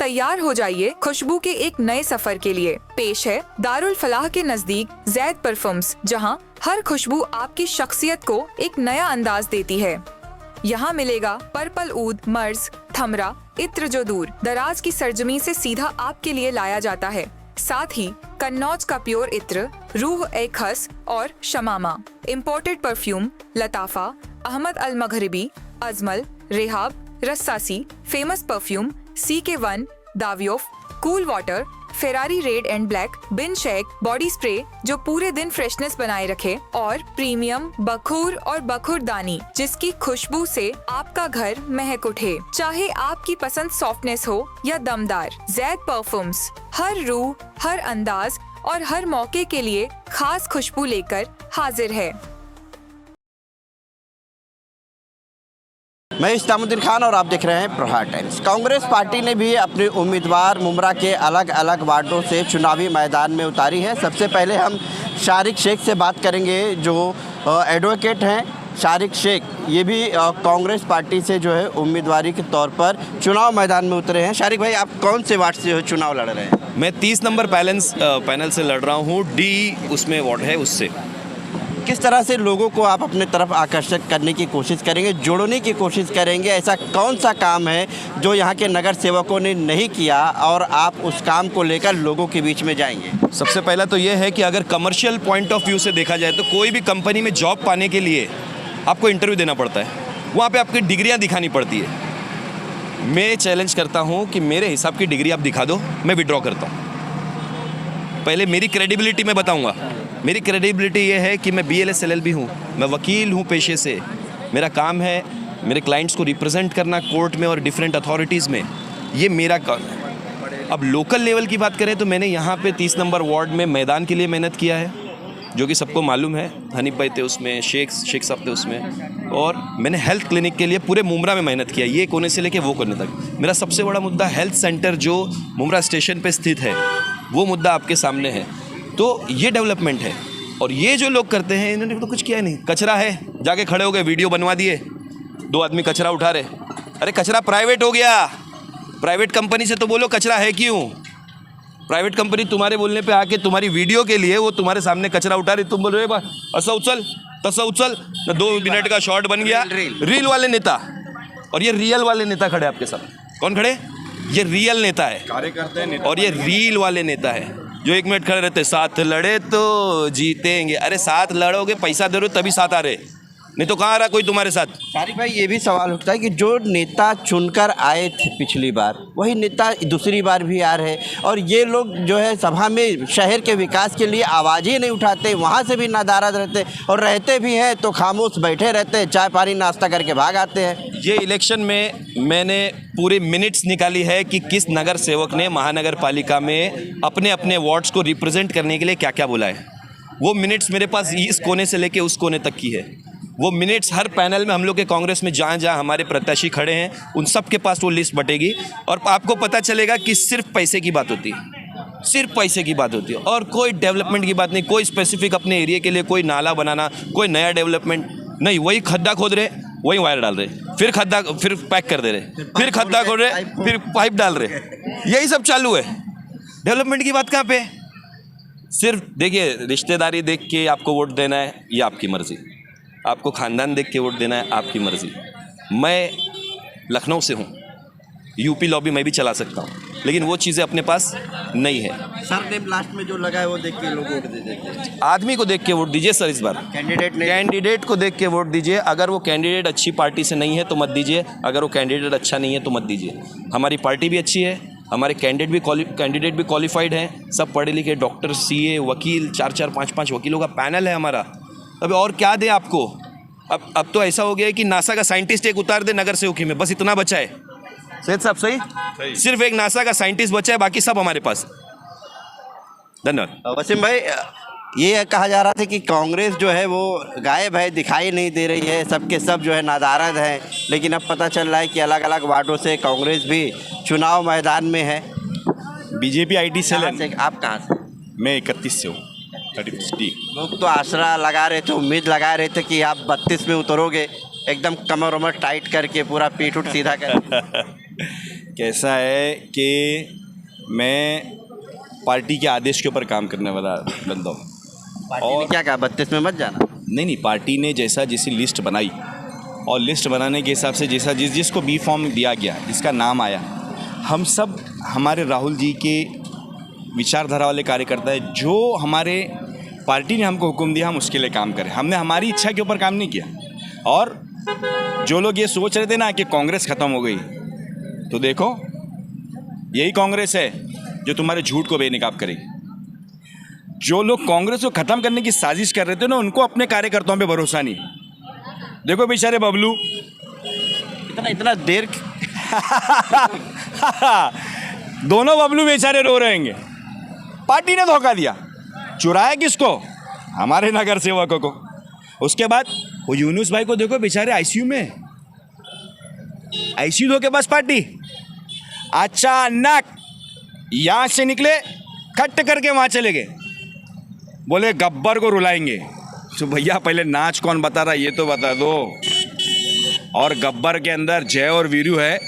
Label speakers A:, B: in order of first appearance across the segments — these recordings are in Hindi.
A: तैयार हो जाइए खुशबू के एक नए सफर के लिए। पेश है दारुल फलाह के नजदीक जैद परफ्यूम्स, जहां हर खुशबू आपकी शख्सियत को एक नया अंदाज देती है। यहाँ मिलेगा पर्पल ऊद, मर्ज, थमरा, इत्र जो दूर दराज की सरजमी से सीधा आपके लिए लाया जाता है। साथ ही कन्नौज का प्योर इत्र, रूह ए खस और शमामा। Imported perfume Lattafa, Ahmed Al Maghribi, Ajmal, Rehab, Rasasi, famous perfume CK1, Davidoff, cool water, Ferrari red and black, बिन शेक बॉडी स्प्रे जो पूरे दिन फ्रेशनेस बनाए रखे, और प्रीमियम बखूर और बखुरदानी जिसकी खुशबू से आपका घर महक उठे। चाहे आपकी पसंद सॉफ्टनेस हो या दमदार, जैद परफ्यूम्स हर रूह, हर अंदाज और हर मौके के लिए खास खुशबू लेकर हाजिर है।
B: मैं इस्लामुद्दीन खान और आप देख रहे हैं प्रहार टाइम्स। कांग्रेस पार्टी ने भी अपने उम्मीदवार मुमरा के अलग अलग वार्डों से चुनावी मैदान में उतारी है। सबसे पहले हम शारिक शेख से बात करेंगे, जो एडवोकेट हैं। शारिक शेख ये भी कांग्रेस पार्टी से जो है उम्मीदवारी के तौर पर चुनाव मैदान में उतरे हैं। शारिक भाई, आप कौन से वार्ड से चुनाव लड़ रहे हैं?
C: मैं 30 नंबर पैनल से लड़ रहा हूँ। D उसमें वार्ड है, उससे।
B: किस तरह से लोगों को आप अपने तरफ आकर्षित करने की कोशिश करेंगे, जोड़ने की कोशिश करेंगे? ऐसा कौन सा काम है जो यहाँ के नगर सेवकों ने नहीं किया और आप उस काम को लेकर लोगों के बीच में जाएंगे?
C: सबसे पहला तो ये है कि अगर कमर्शियल पॉइंट ऑफ व्यू से देखा जाए तो कोई भी कंपनी में जॉब पाने के लिए आपको इंटरव्यू देना पड़ता है, वहाँ पर आपकी डिग्रियाँ दिखानी पड़ती है। मैं चैलेंज करता हूँ कि मेरे हिसाब की डिग्री आप दिखा दो, मैं विड्रॉ करता हूँ। पहले मेरी क्रेडिबिलिटी मैं बताऊँगा। मेरी क्रेडिबिलिटी ये है कि मैं BLS LLB हूँ, मैं वकील हूँ पेशे से। मेरा काम है मेरे क्लाइंट्स को रिप्रेजेंट करना कोर्ट में और डिफरेंट अथॉरिटीज़ में, ये मेरा काम है। अब लोकल लेवल की बात करें तो मैंने यहाँ पे 30 नंबर वार्ड में मैदान के लिए मेहनत किया है, जो कि सबको मालूम है। हनीफ भाई थे उसमें, शेख साहब थे उसमें, और मैंने हेल्थ क्लिनिक के लिए पूरे मुमरा में मेहनत किया, ये कोने से लेके वो कोने तक। मेरा सबसे बड़ा मुद्दा हेल्थ सेंटर जो मुमरा स्टेशन पे स्थित है, वो मुद्दा आपके सामने है। तो ये डेवलपमेंट है। और ये जो लोग करते हैं, इन्होंने तो कुछ किया नहीं। कचरा है, जाके खड़े हो गए, वीडियो बनवा दिए, 2 आदमी कचरा उठा रहे। अरे कचरा प्राइवेट हो गया, प्राइवेट कंपनी से तो बोलो कचरा है क्यों? प्राइवेट कंपनी तुम्हारे बोलने पे आके तुम्हारी वीडियो के लिए वो तुम्हारे सामने कचरा उठा रही, तुम बोल रहे हो ऐसा उछल तसा उछल, 2 मिनट का शॉट बन गया। रील वाले नेता, और ये रियल वाले नेता खड़े आपके साथ। कौन खड़े? ये रियल नेता है, कार्यकर्ता है, और ये रील वाले नेता है जो 1 मिनट खड़े रहते, साथ लड़े तो जीतेंगे। अरे साथ लड़ोगे, पैसा दे रहे हो तभी साथ आ रहे, नहीं तो कहाँ आ रहा कोई तुम्हारे साथ? शारिक
B: भाई, ये भी सवाल उठता है कि जो नेता चुनकर आए थे पिछली बार, वही नेता दूसरी बार भी आ रहे, और ये लोग जो है सभा में शहर के विकास के लिए आवाज़ ही नहीं उठाते, वहाँ से भी नादारद रहते, और रहते भी हैं तो खामोश बैठे रहते, चाय पानी नाश्ता करके भाग आते हैं।
C: ये इलेक्शन में मैंने पूरे मिनट्स निकाली है कि किस नगर सेवक ने महानगर पालिका में अपने अपने वार्ड्स को रिप्रेजेंट करने के लिए क्या क्या बोला है। वो मिनट्स मेरे पास इस कोने से लेके उस कोने तक की है। वो मिनट्स हर पैनल में हम लोग के कांग्रेस में जहाँ जहाँ हमारे प्रत्याशी खड़े हैं, उन सब के पास वो लिस्ट बटेगी, और आपको पता चलेगा कि सिर्फ पैसे की बात होती है, सिर्फ पैसे की बात होती है, और कोई डेवलपमेंट की बात नहीं। कोई स्पेसिफिक अपने एरिया के लिए कोई नाला बनाना, कोई नया डेवलपमेंट नहीं। वही खड्डा खोद रहे, वही वायर डाल रहे, फिर खड्डा, फिर पैक कर दे रहे, फिर खड्डा खोद रहे, फिर पाइप डाल रहे, यही सब चालू है। डेवलपमेंट की बात कहाँ पे? सिर्फ देखिए, रिश्तेदारी देख के आपको वोट देना है, ये आपकी मर्जी। आपको ख़ानदान देख के वोट देना है, आपकी मर्जी। मैं लखनऊ से हूँ, यूपी लॉबी मैं भी चला सकता हूँ, लेकिन वो चीज़ें अपने पास नहीं है।
B: सर ने लास्ट में जो लगा है वो देख के लोग वोट दे देते हैं।
C: आदमी को देख के वोट दीजिए सर, इस बार कैंडिडेट को देख के वोट दीजिए। अगर वो कैंडिडेट अच्छी पार्टी से नहीं है तो मत दीजिए, अगर वो कैंडिडेट अच्छा नहीं है तो मत दीजिए। हमारी पार्टी भी अच्छी है, हमारे कैंडिडेट भी क्वालिफाइड हैं, सब पढ़े लिखे, डॉक्टर, CA, वकील, 4-4, 5-5 वकीलों का पैनल है हमारा। अब और क्या दें आपको? अब तो ऐसा हो गया है कि नासा का साइंटिस्ट एक उतार दे नगर सेवकी में, बस इतना बचा है। सैयद साहब सही? सिर्फ एक नासा का साइंटिस्ट बचा है, बाकी सब हमारे पास। धन्यवाद।
B: वसीम भाई, ये कहा जा रहा था कि कांग्रेस जो है वो गायब है, दिखाई नहीं दे रही है, सबके सब जो है नादारद हैं, लेकिन अब पता चल रहा है कि अलग अलग वार्डों से कांग्रेस भी चुनाव मैदान में है।
C: बीजेपी IT सेल है।
B: आप कहाँ से?
C: मैं 31 से हूँ, 31D।
B: लोग तो आसरा लगा रहे थे, उम्मीद लगा रहे थे कि आप 32 में उतरोगे, एकदम कमर वमर टाइट करके पूरा पीठ उठ सीधा कर।
D: कैसा है कि मैं पार्टी के आदेश के ऊपर काम करने वाला बंदा हूँ।
B: पार्टी ने क्या कहा, 32 में मत जाना?
D: नहीं, पार्टी ने जैसी लिस्ट बनाई और लिस्ट बनाने के हिसाब से जैसा जिसको बी फॉर्म दिया गया, जिसका नाम आया, हम सब हमारे राहुल जी के विचारधारा वाले कार्यकर्ता है। जो हमारे पार्टी ने हमको हुक्म दिया हम उसके लिए काम करें। हमने हमारी इच्छा के ऊपर काम नहीं किया। और जो लोग ये सोच रहे थे ना कि कांग्रेस ख़त्म हो गई, तो देखो यही कांग्रेस है जो तुम्हारे झूठ को बेनकाब करेगी। जो लोग कांग्रेस को ख़त्म करने की साजिश कर रहे थे ना, उनको अपने कार्यकर्ताओं पे भरोसा नहीं। देखो बेचारे बबलू
B: इतना देर
D: दोनों बबलू बेचारे रो रहेंगे। पार्टी ने धोखा दिया, चुराया किसको? हमारे नगर सेवकों को। उसके बाद वो यूनुस भाई को देखो बेचारे आईसीयू में, आईसीयू के पास पार्टी। अचानक यहाँ से निकले, खट करके वहाँ चले गए, बोले गब्बर को रुलाएंगे। तो भैया पहले नाच कौन बता रहा ये तो बता दो। और गब्बर के अंदर जय और वीरू है,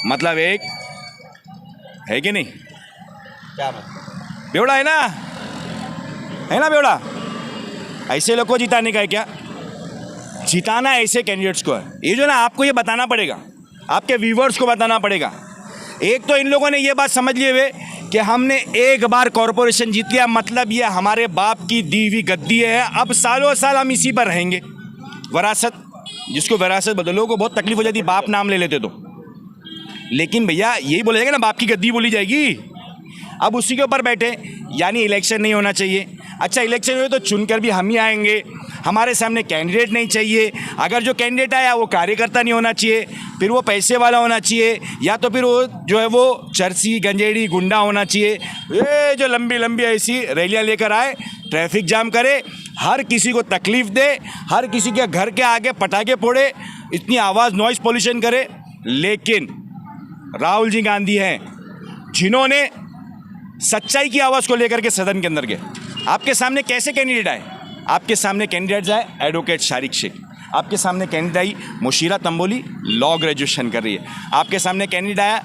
D: मतलब एक है कि नहीं?
B: क्या मतलब?
D: बेवड़ा है ना बेवड़ा? ऐसे लोग को जिताने का है क्या? जिताना ऐसे कैंडिडेट्स को है। ये जो ना आपको ये बताना पड़ेगा, आपके व्यूवर्स को बताना पड़ेगा। एक तो इन लोगों ने ये बात समझ लिए हुए कि हमने एक बार कॉरपोरेशन जीत लिया, मतलब ये हमारे बाप की दी हुई गद्दी है, अब सालों साल हम इसी पर रहेंगे। वरासत, जिसको विरासत बदलो को बहुत तकलीफ हो जाती, बाप नाम ले लेते तो। लेकिन भैया यही बोला जाएगा ना, बाप की गद्दी बोली जाएगी। अब उसी के ऊपर बैठे, यानी इलेक्शन नहीं होना चाहिए। अच्छा इलेक्शन हुए तो चुनकर भी हम ही आएंगे, हमारे सामने कैंडिडेट नहीं चाहिए। अगर जो कैंडिडेट आया वो कार्यकर्ता नहीं होना चाहिए, फिर वो पैसे वाला होना चाहिए, या तो फिर वो जो है वो चरसी गंजेड़ी गुंडा होना चाहिए। ये जो लंबी लंबी ऐसी रैलियाँ लेकर आए, ट्रैफिक जाम करे, हर किसी को तकलीफ़ दे, हर किसी के घर के आगे पटाखे फोड़े, इतनी आवाज़ नॉइज़ पोल्यूशन करे। लेकिन राहुल जी गांधी हैं जिन्होंने सच्चाई की आवाज़ को लेकर के सदन के अंदर गए। आपके सामने कैसे कैंडिडेट आए? आपके सामने कैंडिडेट्स आए एडवोकेट शारिक शेख, आपके सामने कैंडिडेट आई मुशीरा तंबोली, लॉ ग्रेजुएशन कर रही है। आपके सामने कैंडिडेट आया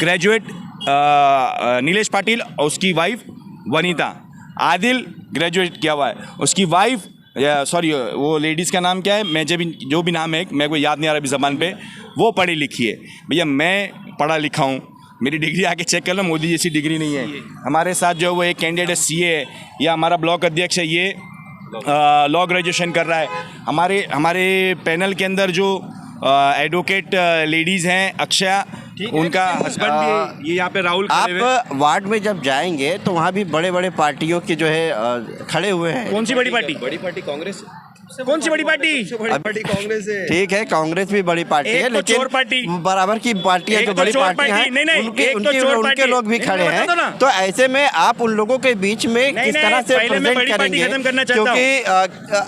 D: ग्रेजुएट नीलेश पाटिल और उसकी वाइफ वनीता। आदिल ग्रेजुएट किया हुआ है, उसकी वाइफ सॉरी वो लेडीज़ का नाम क्या है, मैं जो भी नाम है मेरे को याद नहीं आ रहा अभी ज़बान पे, वो पढ़ी लिखी है। भैया मैं पढ़ा लिखा हूँ, मेरी डिग्री आके चेक कर लो, मोदी जैसी डिग्री नहीं है। हमारे साथ जो वो एक कैंडिडेट है सीए है, या हमारा ब्लॉक अध्यक्ष है, ये लॉ ग्रेजुएशन कर रहा है। हमारे पैनल के अंदर जो एडवोकेट लेडीज़ हैं अक्षया, उनका हस्बैंड भी ये यहाँ पे राहुल।
B: आप वार्ड में जब जाएंगे तो वहाँ भी बड़े बड़े पार्टियों के जो है खड़े हुए हैं।
D: कौन सी बड़ी पार्टी?
C: बड़ी पार्टी कांग्रेस।
D: कौन सी बड़ी पार्टी?
C: बड़ी पार्टी कांग्रेस है।
B: ठीक है, कांग्रेस भी बड़ी पार्टी है, लेकिन
D: चोर पार्टी
B: बराबर की पार्टियां जो बड़ी पार्टियां हैं, उनके लोग भी खड़े हैं। तो ऐसे में आप उन लोगों के बीच में किस तरह से प्रेजेंट करेंगे? क्योंकि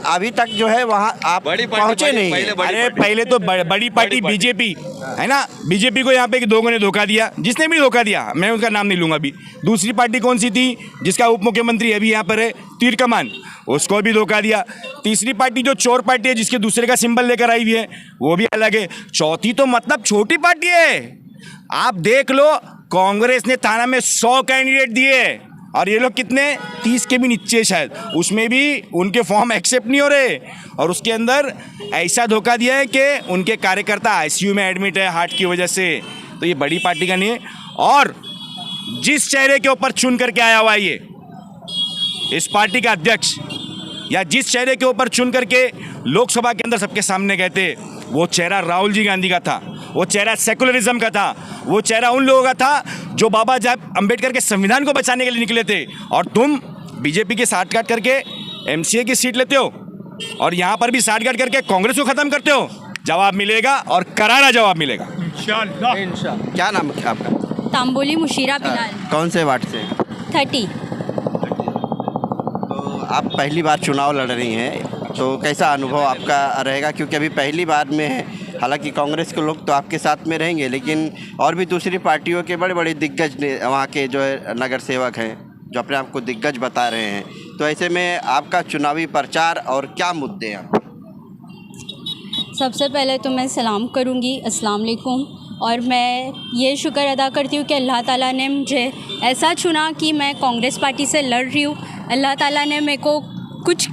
B: अभी तक जो है वहाँ आप पहुँचे नहीं।
D: अरे पहले तो बड़ी पार्टी बीजेपी है ना, बीजेपी को यहाँ पे लोगों ने धोखा दिया, जिसने भी धोखा दिया मैं उसका नाम नहीं लूंगा अभी। दूसरी पार्टी कौन सी थी जिसका उप मुख्यमंत्री अभी यहाँ पर है, तीर कमान, उसको भी धोखा दिया। तीसरी पार्टी जो चोर पार्टी है, जिसके दूसरे का सिंबल लेकर आई हुई है, वो भी अलग है। चौथी तो मतलब छोटी पार्टी है। आप देख लो, कांग्रेस ने थाना में 100 कैंडिडेट दिए और ये लोग कितने 30 के भी नीचे शायद, उसमें भी उनके फॉर्म एक्सेप्ट नहीं हो रहे। और उसके अंदर ऐसा धोखा दिया है कि उनके कार्यकर्ता आईसीयू में एडमिट है हार्ट की वजह से। तो ये बड़ी पार्टी का नहीं है। और जिस चेहरे के ऊपर चुन करके आया हुआ है ये इस पार्टी का अध्यक्ष, या जिस चेहरे के ऊपर चुन करके लोकसभा के अंदर सबके सामने गए थे, वो चेहरा राहुल जी गांधी का था, वो चेहरा सेकुलरिज्म का था, वो चेहरा उन लोगों का था जो बाबा साहब अम्बेडकर के संविधान को बचाने के लिए निकले थे। और तुम बीजेपी के साठ गांठ करके एमसीए की सीट लेते हो और यहाँ पर भी साठ गांठ करके कांग्रेस को खत्म करते हो। जवाब मिलेगा और करारा जवाब मिलेगा इंशाल्लाह।
B: क्या नाम है आपका?
E: तांबोली मुशीरा बिलाल।
B: कौन से वार्ड से?
E: 30।
B: आप पहली बार चुनाव लड़ रही हैं, तो कैसा अनुभव आपका रहेगा? क्योंकि अभी पहली बार में है, हालांकि कांग्रेस के लोग तो आपके साथ में रहेंगे, लेकिन और भी दूसरी पार्टियों के बड़े बड़े दिग्गज वहाँ के जो है नगर सेवक हैं जो अपने आप को दिग्गज बता रहे हैं। तो ऐसे में आपका चुनावी प्रचार और क्या मुद्दे हैं?
E: सबसे पहले तो मैं सलाम करूँगी, अस्सलाम वालेकुम। और मैं ये शुक्र अदा करती हूँ कि अल्लाह ताला ने मुझे ऐसा चुना कि मैं कांग्रेस पार्टी से लड़ रही हूँ। अल्लाह ताला ने मेरे को कुछ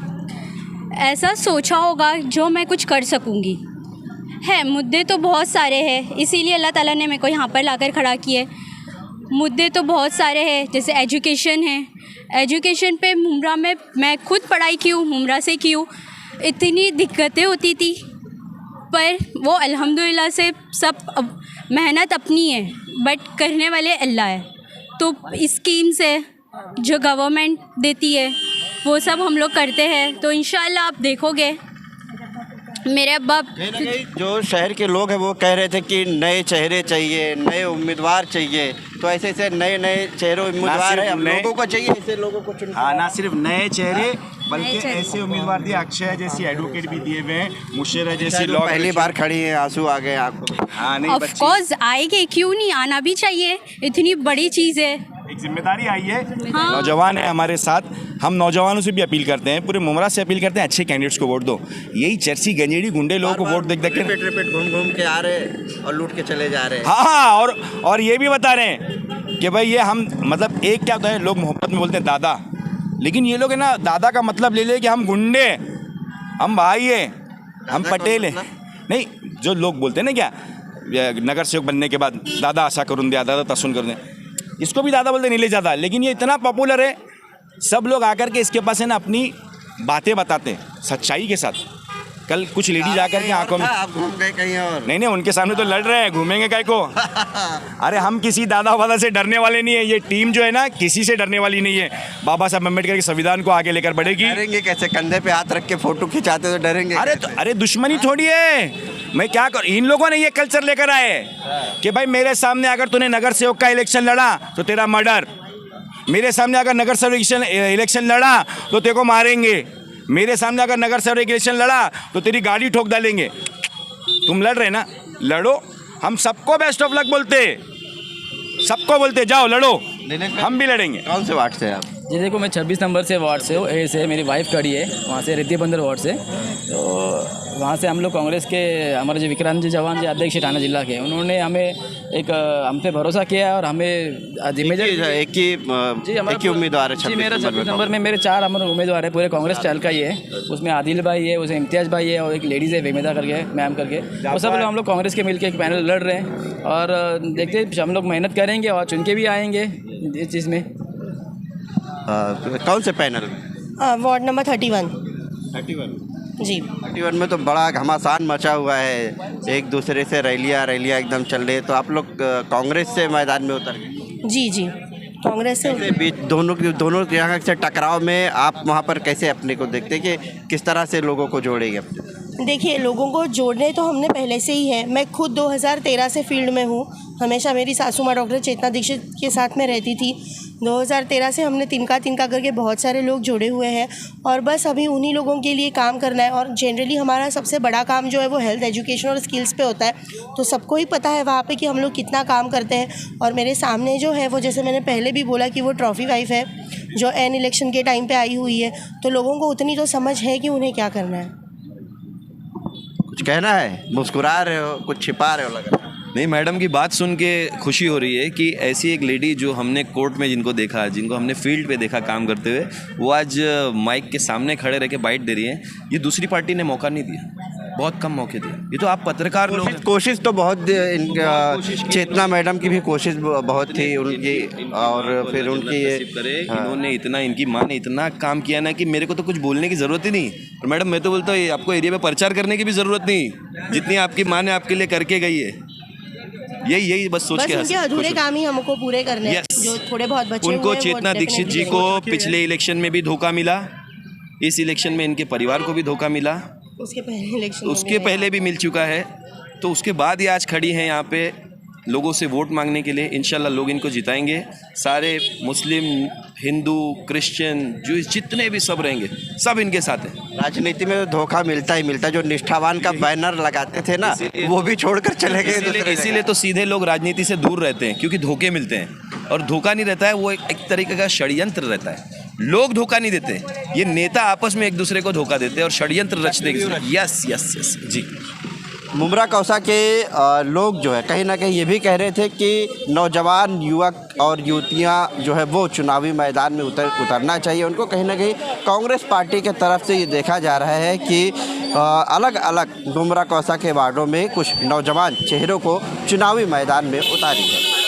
E: ऐसा सोचा होगा जो मैं कुछ कर सकूँगी। है मुद्दे तो बहुत सारे हैं, इसीलिए अल्लाह ताला ने मेरे को यहाँ पर लाकर खड़ा किए। मुद्दे तो बहुत सारे हैं, जैसे एजुकेशन है। एजुकेशन पे मुमरा में मैं खुद पढ़ाई की हूँ, मुमरा से की हूँ। इतनी दिक्कतें होती थी, पर वो अल्हम्दुलिल्लाह से सब मेहनत अपनी है, बट करने वाले अल्लाह है। तो स्कीम्स है जो गवर्नमेंट देती है वो सब हम लोग करते हैं। तो इंशाअल्लाह आप देखोगे मेरे अब्बा
B: कहीं ना कहीं जो शहर के लोग हैं वो कह रहे थे कि नए चेहरे चाहिए, नए उम्मीदवार चाहिए, तो ऐसे ऐसे नए नए चेहरे उम्मीदवार हैं, हम लोगों को चाहिए, ऐसे लोगों को चुन।
D: हाँ, ना सिर्फ नए चेहरे बल्कि ऐसे उम्मीदवार दिए, अक्षय जैसी एडवोकेट भी दिए हुए हैं, मुशर्रफ जैसी लॉ
B: पहली बार खड़ी हैं, आंसू आ गए आपको।
D: हाँ नहीं
E: ऑफ कोर्स आएंगे, क्यों नहीं, आना भी चाहिए, इतनी बड़ी चीज़ है।
D: एक जिम्मेदारी आई है।
E: हाँ।
D: नौजवान है हमारे साथ, हम नौजवानों से भी अपील करते हैं, पूरे मुमरा से अपील करते हैं, अच्छे कैंडिडेट्स को वोट दो। यही चर्ची गंजेड़ी गुंडे लोगों को वोट देख देख के
B: रिपीट घूम घूम के आ रहे और लूट के चले जा रहे हैं।
D: हाँ, और ये भी बता रहे हैं कि भाई ये हम मतलब एक क्या होता है, लोग मोहब्बत में बोलते हैं दादा, लेकिन ये लोग है ना दादा का मतलब ले ले कि हम गुंडे, हम भाई हैं, हम पटेल हैं। नहीं, जो लोग बोलते हैं ना क्या नगर सेवक बनने के बाद दादा आशा करूँ दे, दादा तसुन कर दें, इसको भी दादा बोलते नहीं ले जाता। लेकिन ये इतना पॉपुलर है, सब लोग आकर के इसके पास है ना अपनी बातें बताते हैं सच्चाई के साथ। कल कुछ लेडीज आकर के आंखों में,
B: आप घूम गए कहीं और।
D: नहीं उनके सामने तो लड़ रहे हैं, घूमेंगे काय को। अरे हम किसी दादा वादा से डरने वाले नहीं है, ये टीम जो है ना किसी से डरने वाली नहीं है। बाबा साहब अम्बेडकर के संविधान को आगे लेकर बढ़ेगी।
B: डरेंगे कैसे, कंधे पे हाथ रख के फोटो खिंचाते तो डरेंगे?
D: अरे दुश्मनी थोड़ी है, मैं क्या कर, इन लोगों ने ये कल्चर लेकर आए कि भाई मेरे सामने अगर तूने नगर सेवक का इलेक्शन लड़ा तो तेरा मर्डर, मेरे सामने अगर नगर सेवक इलेक्शन लड़ा तो तेरे को मारेंगे, मेरे सामने अगर नगर सेवक इलेक्शन लड़ा तो तेरी गाड़ी ठोक डालेंगे। तुम लड़ रहे ना, लड़ो, हम सबको बेस्ट ऑफ लक बोलते, सबको बोलते जाओ लड़ो, हम भी लड़ेंगे।
B: कौन से वार्ड से आप?
F: जी देखो, मैं 26 नंबर से वार्ड से हूँ, ए से मेरी वाइफ खड़ी है, वहाँ से रिद्धि बंदर वार्ड से। तो वहाँ से हम लोग कांग्रेस के हमारे जो विक्रांत जी जवान जी अध्यक्ष ठाणे जिला के, उन्होंने हमें एक हम पे भरोसा किया और हमें जिम्मेदारी
B: एक ही उम्मीदवार है।
F: जी मेरा 26 नंबर में मेरे 4 हमारे उम्मीदवार है, पूरे कांग्रेस स्टाइल का ही है। उसमें आदिल भाई है, उसमें इम्तियाज़ भाई है और एक लेडीज़ है वेमिदा करके, मैम करके। वो सब लोग हम लोग कांग्रेस के मिलकर एक पैनल लड़ रहे हैं और देखते हम लोग मेहनत करेंगे और चुन के भी आएंगे इस चीज़ में।
B: कौन से पैनल?
G: वार्ड नंबर 31 जी।
B: 31 में तो बड़ा घमासान मचा हुआ है, एक दूसरे से रैलियाँ एकदम चल रही है, तो आप लोग कांग्रेस से मैदान में उतर गए?
G: जी कांग्रेस से
B: बीच दोनों यहाँ से टकराव में आप वहाँ पर कैसे अपने को देखते हैं कि किस तरह से लोगों को जोड़ेंगे अपने?
G: देखिए, लोगों को जोड़ने तो हमने पहले से ही है। मैं खुद 2013 से फील्ड में हूँ, हमेशा मेरी सासू माँ डॉक्टर चेतना दीक्षित के साथ में रहती थी। 2013 से हमने तिनका करके बहुत सारे लोग जुड़े हुए हैं और बस अभी उन्हीं लोगों के लिए काम करना है। और जनरली हमारा सबसे बड़ा काम जो है वो हेल्थ, एजुकेशन और स्किल्स पे होता है, तो सबको ही पता है वहाँ पे कि हम लोग कितना काम करते हैं। और मेरे सामने जो है वो, जैसे मैंने पहले भी बोला कि वो ट्रॉफी वाइफ है जो एन इलेक्शन के टाइम पे आई हुई है, तो लोगों को उतनी तो समझ है कि उन्हें क्या करना है।
B: कुछ कहना है? मुस्कुरा रहे हो, कुछ छिपा रहे हो लग रहा है।
C: नहीं, मैडम की बात सुन के खुशी हो रही है कि ऐसी एक लेडी जो हमने कोर्ट में जिनको देखा, जिनको हमने फील्ड पे देखा काम करते हुए, वो आज माइक के सामने खड़े रह के बाइट दे रही है। ये दूसरी पार्टी ने मौका नहीं दिया, बहुत कम मौके दिए। ये तो आप पत्रकार लोग,
B: कोशिश तो बहुत, चेतना मैडम की भी कोशिश बहुत थी उनकी, और फिर उनकी
C: इन्होंने इतना, इनकी माँ ने इतना काम किया ना कि मेरे को तो कुछ बोलने की ज़रूरत ही नहीं। और मैडम मैं तो बोलता हूँ आपको एरिया में प्रचार करने की भी ज़रूरत नहीं, जितनी आपकी माँ ने आपके लिए करके गई है। यही बस सोच के
G: उनके अधूरे काम ही हमको पूरे करने हैं, जो थोड़े बहुत बचे
C: उनको
G: हुए हैं,
C: चेतना दीक्षित जी को पिछले इलेक्शन में भी धोखा मिला, इस इलेक्शन में इनके परिवार को भी धोखा मिला,
G: उसके पहले इलेक्शन,
C: उसके पहले भी मिल चुका है। तो उसके बाद ये आज खड़ी हैं यहाँ पे लोगों से वोट मांगने के लिए। इंशाल्लाह लोग इनको जिताएंगे। सारे मुस्लिम, हिंदू, क्रिश्चियन, जो जितने भी सब रहेंगे, सब इनके साथ हैं।
B: राजनीति में धोखा मिलता ही मिलता है। जो निष्ठावान का बैनर लगाते थे ना, वो भी छोड़कर चले गए।
C: इसीलिए तो सीधे लोग राजनीति से दूर रहते हैं, क्योंकि धोखे मिलते हैं। और धोखा नहीं रहता है, वो एक तरीके का षड्यंत्र रहता है। लोग धोखा नहीं देते, ये नेता आपस में एक दूसरे को धोखा देते हैं और षड्यंत्र रचते हैं। यस जी।
B: मुमरा कौसा के लोग जो है कहीं ना कहीं ये भी कह रहे थे कि नौजवान युवक और युवतियां जो है वो चुनावी मैदान में उतरना चाहिए उनको। कहीं ना कहीं कांग्रेस पार्टी के तरफ से ये देखा जा रहा है कि अलग अलग मुमरा कौसा के वार्डों में कुछ नौजवान चेहरों को चुनावी मैदान में उतारी है।